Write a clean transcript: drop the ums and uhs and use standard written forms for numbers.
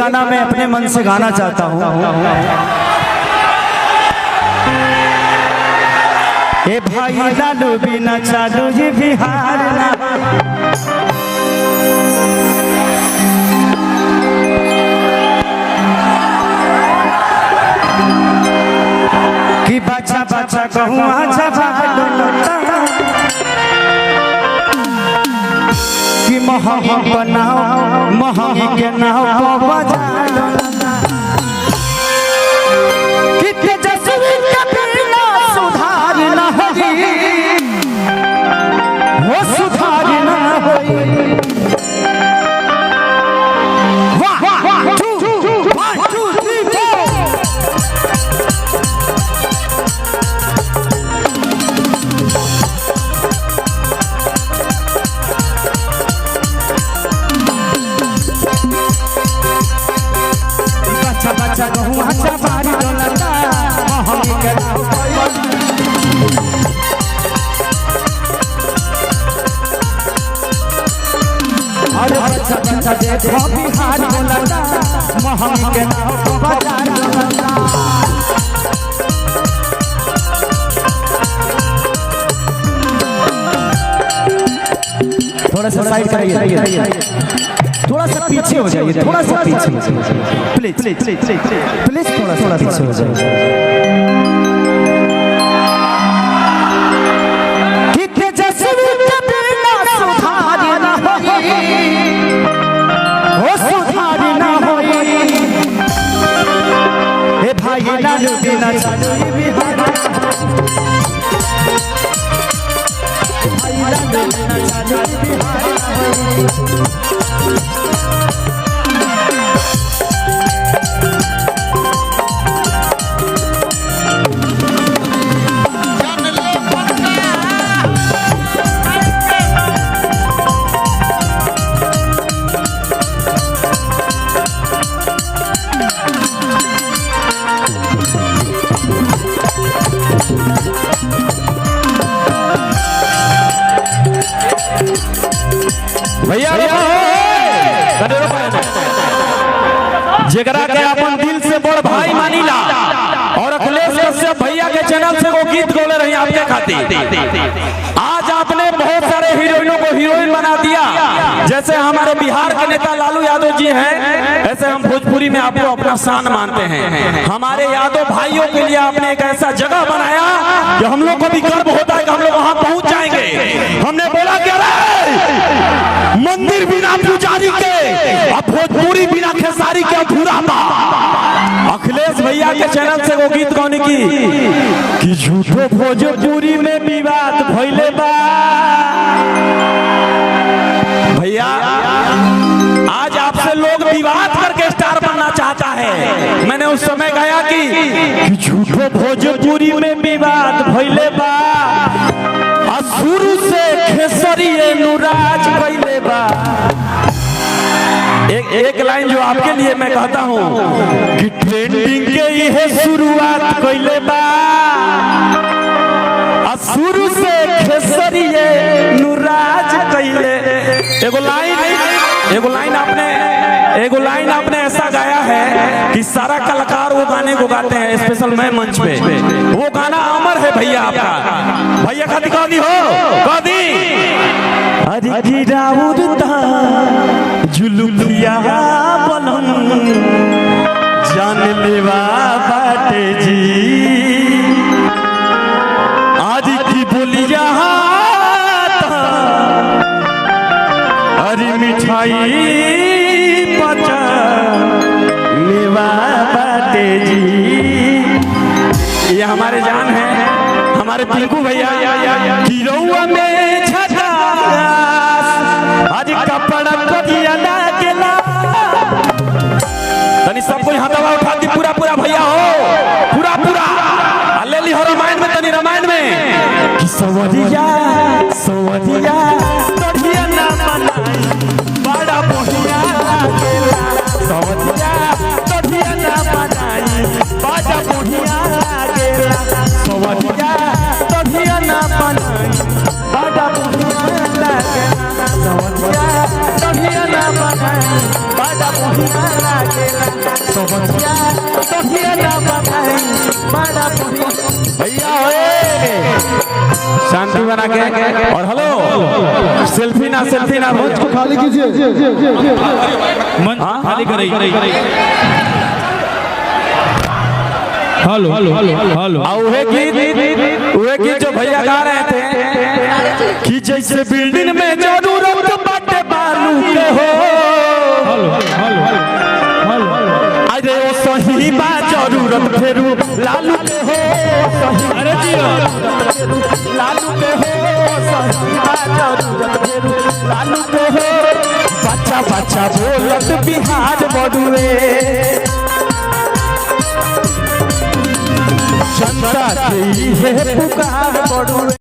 गाना मैं अपने मन से गाना चाहता हूँ। ए भाई लालू बिना चालू जी बिहार ना, कि बच्चा बच्चा कहूँ अच्छा कि महंगी बनाओ महंगी के नाव कि तेजस्वी के बिना सुधार न होगी, वो सुधार न होगी। बच्चा कहूँ अच्छा बारी डोलता महंगी के नाव अरे बच्चा बच्चा देखो बिहार डोलता महंगी के नाव बाजार डोलता। थोड़ा सा साइड करिए, थोड़ा सा पीछे हो जाइए, थोड़ा सा पीछे प्लीज प्लीज प्लीज प्लीज थोड़ा सा पीछे हो जाइए। कि तेजस्वी के बिना सुधार न होगी, वो सुधार न होगी। ए भाई लालू बिना चालू बिहार, भाई लालू बिना चालू बिहार। भैया जेकरा के अपन दिल से बड़ भाई मानीला और अखिलेश कश्यप भैया के चैनल से वो गीत गौले रही आपके खातिर। आज आपने बहुत सारे हीरोइनों को हीरोइन बना दिया, जैसे हमारे बिहार के नेता लालू यादव जी हैं, ऐसे हम भोजपुरी में आपको अपना शान मानते हैं। हमारे यादव भाइयों के लिए आपने एक ऐसा जगह बनाया कि हम लोग को भी गर्व होता है कि हम लोग वहां पहुंच जाएंगे। हमने बोला कि मंदिर बिना पुजारी के अब भोजपुरी बिना खेसारी के अधूरा था। अखिलेश भैया के चैनल से वो गीत कौन की कि झूठो भोजपुरी में विवाद भइले बा। भैया आज आपसे लोग विवाद करके स्टार बनना चाहता है। मैंने उस समय कहा कि झूठो भोजपुरी में विवाद भइले बा, शुरू से खेसरी नुराज कइले बा। एक लाइन जो आपके लिए मैं कहता हूँ कि ट्रेंडिंग के ये शुरुआत कइले बा, शुरू से खेसरी नुराज कइले। एगो लाइन आपने ऐसा गाया है कि सारा कलाकार वो गाने को गाते हैं, स्पेशल मैं मंच पे। वो गाना अमर है भैया आपका। भैया खाती कौदी हो कौदी अरे गिराउरता जुलुफिया बनम जान लेवा बाटे जी, आज की बोलिया अरे मिठाई पचा लेवा बाटे जी। ये हमारे जान है, हमारे पिंकू भैया गिरौआ में आज कपड़ा कटिया ना केला तनी सब कोई हाथवा उठा दी पूरा पूरा भैया हो पूरा पूरा ले ली हो रामायण में तनी रामायण में कि सवरिया सवरिया कटिया ना मनाई बड़ा बढ़िया लागेला। सवरिया कटिया ना मनाई बड़ा बढ़िया लागेला। सवरिया कटिया ना मनाई बड़ा बढ़िया लागेला। सवरिया कटिया ना मनाई बड़ा बढ़िया बढ़िया लागेला समझिया तोहिया ना बनाई बड़ा बढ़िया भैया शांति बना के और हेलो सेल्फी ना मंच को खाली कीजिए मंच खाली करे हेलो हेलो हेलो हेलो वह गीत जो भैया गा रहे थे कि जैसे बिल्डिंग में जरूरत बाटे बालू के हो अरे वो सही बा जरूरत फेरू लालू के हो अरे लालू के हो सही बा जरूरत फेरू लालू के हो बच्चा बच्चा बोलत बिहार बड़ुए जनता के ही है पुकार बड़ुए।